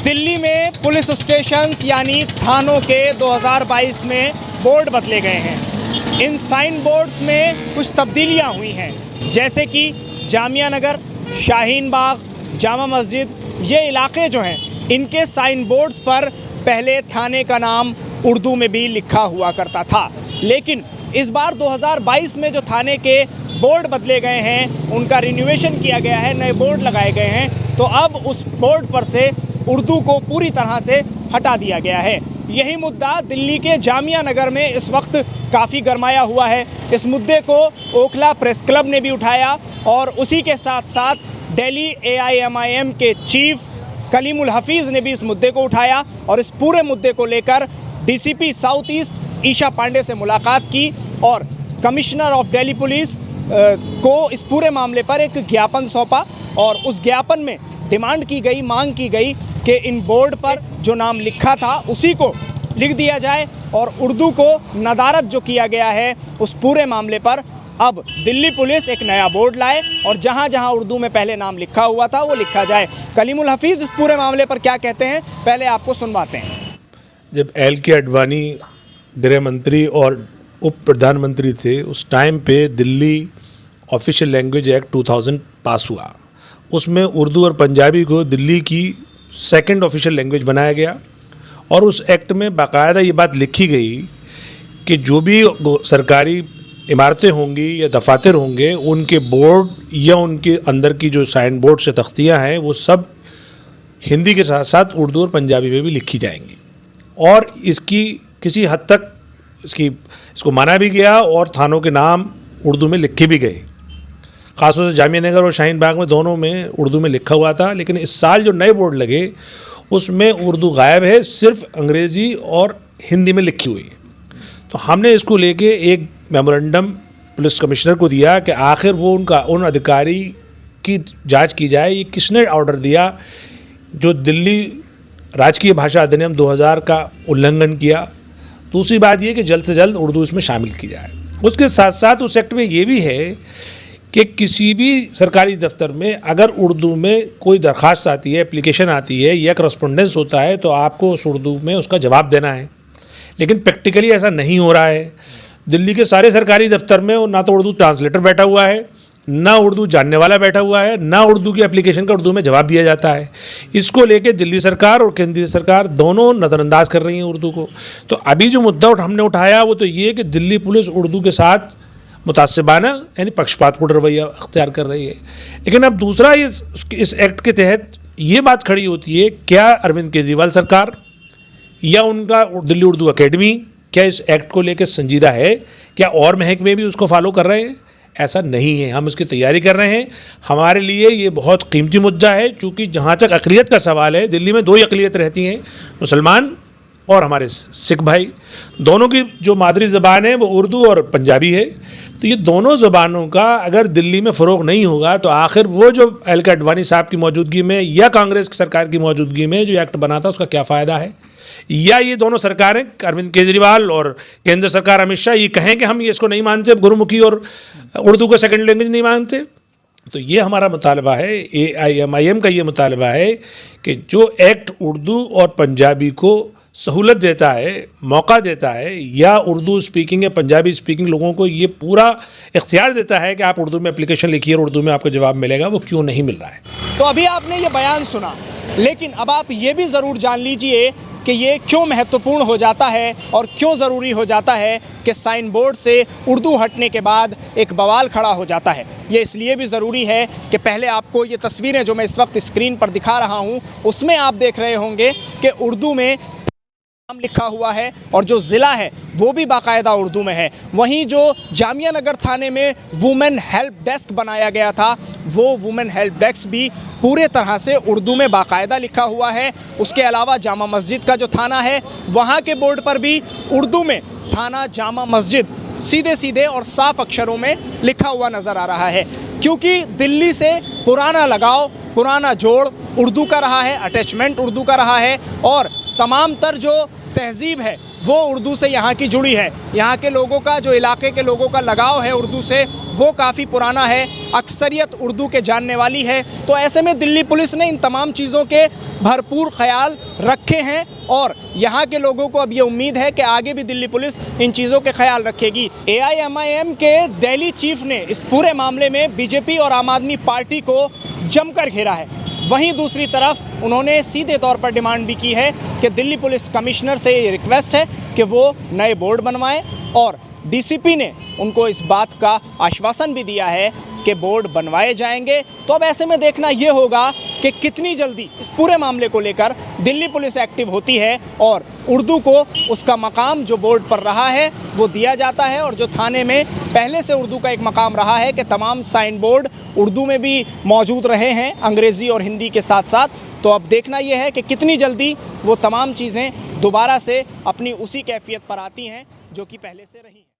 दिल्ली में police stations यानी थानों के 2022 में बोर्ड बदले गए हैं। इन साइन बोर्ड्स में कुछ तब्दीलियां हुई हैं, जैसे कि जामिया नगर, शाहीन बाग, जामा मस्जिद, ये इलाके जो हैं इनके साइन बोर्ड्स पर पहले थाने का नाम उर्दू में भी लिखा हुआ करता था। लेकिन इस बार 2022 में जो थाने के बोर्ड बदले गए हैं, उनका रिन्यूएशन किया गया है, नए बोर्ड लगाए गए हैं, तो अब उस बोर्ड पर से उर्दू को पूरी तरह से हटा दिया गया है। यही मुद्दा दिल्ली के जामिया नगर में इस वक्त काफ़ी गरमाया हुआ है। इस मुद्दे को ओखला प्रेस क्लब ने भी उठाया और उसी के साथ साथ दिल्ली AIMIM के चीफ कलीमुल हफीज़ ने भी इस मुद्दे को उठाया और इस पूरे मुद्दे को लेकर DCP south east Isha Pande से मुलाकात की और कमिश्नर ऑफ दिल्ली पुलिस को इस पूरे मामले पर एक ज्ञापन सौंपा और उस ज्ञापन में डिमांड की गई, मांग की गई कि इन बोर्ड पर जो नाम लिखा था उसी को लिख दिया जाए और उर्दू को नदारद जो किया गया है उस पूरे मामले पर अब दिल्ली पुलिस एक नया बोर्ड लाए और जहां जहां उर्दू में पहले नाम लिखा हुआ था वो लिखा जाए। कलीमुल हफीज़ इस पूरे मामले पर क्या कहते हैं, पहले आपको सुनवाते हैं। जब LK आडवाणी गृह मंत्री और उप प्रधानमंत्री थे, उस टाइम पे दिल्ली ऑफिशियल लैंग्वेज एक्ट 2000 पास हुआ। उसमें उर्दू और पंजाबी को दिल्ली की सेकंड ऑफिशियल लैंग्वेज बनाया गया और उस एक्ट में बाकायदा ये बात लिखी गई कि जो भी सरकारी इमारतें होंगी या दफातर होंगे, उनके बोर्ड या उनके अंदर की जो साइन बोर्ड से तख्तियाँ हैं वो सब हिंदी के साथ साथ उर्दू और पंजाबी में भी लिखी जाएंगी। और इसकी किसी हद तक इसको माना भी गया और थानों के नाम उर्दू में लिखे भी गए। ख़ासतौर से जामिया नगर और शाहीन बाग में दोनों में उर्दू में लिखा हुआ था। लेकिन इस साल जो नए बोर्ड लगे उसमें उर्दू गायब है, सिर्फ अंग्रेज़ी और हिंदी में लिखी हुई है। तो हमने इसको लेके एक मेमोरेंडम पुलिस कमिश्नर को दिया कि आखिर वो उन अधिकारी की जांच की जाए, ये किसने ऑर्डर दिया जो दिल्ली राजकीय भाषा अधिनियम 2000 का उल्लंघन किया। दूसरी बात ये कि जल्द से जल्द उर्दू इसमें शामिल की जाए। उसके साथ साथ उस एक्ट में ये भी है कि किसी भी सरकारी दफ्तर में अगर उर्दू में कोई दरख्वास्त आती है, एप्लीकेशन आती है या करस्पॉन्डेंस होता है तो आपको उस उर्दू में उसका जवाब देना है। लेकिन प्रैक्टिकली ऐसा नहीं हो रहा है। दिल्ली के सारे सरकारी दफ्तर में ना तो उर्दू ट्रांसलेटर बैठा हुआ है, ना उर्दू जानने वाला बैठा हुआ है, ना उर्दू की एप्लीकेशन का उर्दू में जवाब दिया जाता है। इसको लेके दिल्ली सरकार और केंद्रीय सरकार दोनों नज़रअंदाज कर रही हैं उर्दू को। तो अभी जो मुद्दा हमने उठाया वो तो ये कि दिल्ली पुलिस उर्दू के साथ मुतासिबाना यानी पक्षपातपूर्ण रवैया अख्तियार कर रही है। लेकिन अब दूसरा इस एक्ट के तहत ये बात खड़ी होती है, क्या अरविंद केजरीवाल सरकार या उनका दिल्ली उर्दू अकेडमी क्या इस एक्ट को लेकर संजीदा है? क्या और महकमे भी उसको फॉलो कर रहे हैं? ऐसा नहीं है। हम इसकी तैयारी कर रहे हैं। हमारे लिए ये बहुत कीमती मुद्दा है, क्योंकि जहाँ तक अक़लियत का सवाल है, दिल्ली में दो ही अक़लियत रहती हैं, मुसलमान और हमारे सिख भाई। दोनों की जो मादरी ज़बान है वो उर्दू और पंजाबी है। तो ये दोनों ज़बानों का अगर दिल्ली में फ़रोग़ नहीं होगा तो आखिर वो जो LK आडवाणी साहब की मौजूदगी में या कांग्रेस की सरकार की मौजूदगी में जो एक्ट बना था उसका क्या फ़ायदा है? या ये दोनों सरकारें अरविंद केजरीवाल और केंद्र सरकार अमित शाह ये कहें कि हम ये इसको नहीं मानते, गुरुमुखी और उर्दू को सेकंड लैंग्वेज नहीं मानते। तो ये हमारा मुतालबा है, AIMIM का ये मुतालबा है कि जो एक्ट उर्दू और पंजाबी को सहूलत देता है, मौका देता है, या उर्दू स्पीकिंग या पंजाबी स्पीकिंग लोगों को ये पूरा इख्तियार देता है कि आप उर्दू में एप्लीकेशन लिखिए और उर्दू में आपको जवाब मिलेगा, वो क्यों नहीं मिल रहा है। तो अभी आपने ये बयान सुना, लेकिन अब आप ये भी ज़रूर जान लीजिए कि ये क्यों महत्वपूर्ण हो जाता है और क्यों ज़रूरी हो जाता है कि साइन बोर्ड से उर्दू हटने के बाद एक बवाल खड़ा हो जाता है। ये इसलिए भी ज़रूरी है कि पहले आपको ये तस्वीरें जो मैं इस वक्त स्क्रीन पर दिखा रहा हूँ उसमें आप देख रहे होंगे कि उर्दू में नाम लिखा हुआ है और जो ज़िला है वो भी बाकायदा उर्दू में है। वहीं जो जामिया नगर थाने में वुमेन हेल्प डेस्क बनाया गया था, वो वुमेन हेल्प डेस्क भी पूरे तरह से उर्दू में बाकायदा लिखा हुआ है। उसके अलावा जामा मस्जिद का जो थाना है वहाँ के बोर्ड पर भी उर्दू में थाना जामा मस्जिद सीधे सीधे और साफ अक्षरों में लिखा हुआ नज़र आ रहा है। क्योंकि दिल्ली से पुराना लगाव, पुराना जोड़ उर्दू का रहा है, अटैचमेंट उर्दू का रहा है और तमाम तर जो तहजीब है वो उर्दू से यहाँ की जुड़ी है। यहाँ के लोगों का, जो इलाके के लोगों का लगाव है उर्दू से, वो काफ़ी पुराना है। अक्सरियत उर्दू के जानने वाली है। तो ऐसे में दिल्ली पुलिस ने इन तमाम चीज़ों के भरपूर ख्याल रखे हैं और यहाँ के लोगों को अब ये उम्मीद है कि आगे भी दिल्ली पुलिस इन चीज़ों के ख्याल रखेगी। AIMIM के दिल्ली चीफ ने इस पूरे मामले में बीजेपी और आम आदमी पार्टी को जमकर घेरा है। वहीं दूसरी तरफ उन्होंने सीधे तौर पर डिमांड भी की है कि दिल्ली पुलिस कमिश्नर से ये रिक्वेस्ट है कि वो नए बोर्ड बनवाएं और DCP ने उनको इस बात का आश्वासन भी दिया है कि बोर्ड बनवाए जाएंगे। तो अब ऐसे में देखना ये होगा कि कितनी जल्दी इस पूरे मामले को लेकर दिल्ली पुलिस एक्टिव होती है और उर्दू को उसका मकाम जो बोर्ड पर रहा है वो दिया जाता है। और जो थाने में पहले से उर्दू का एक मकाम रहा है कि तमाम साइन बोर्ड उर्दू में भी मौजूद रहे हैं, अंग्रेज़ी और हिंदी के साथ साथ। तो अब देखना यह है कि कितनी जल्दी वो तमाम चीज़ें दोबारा से अपनी उसी कैफियत पर आती हैं जो कि पहले से रही।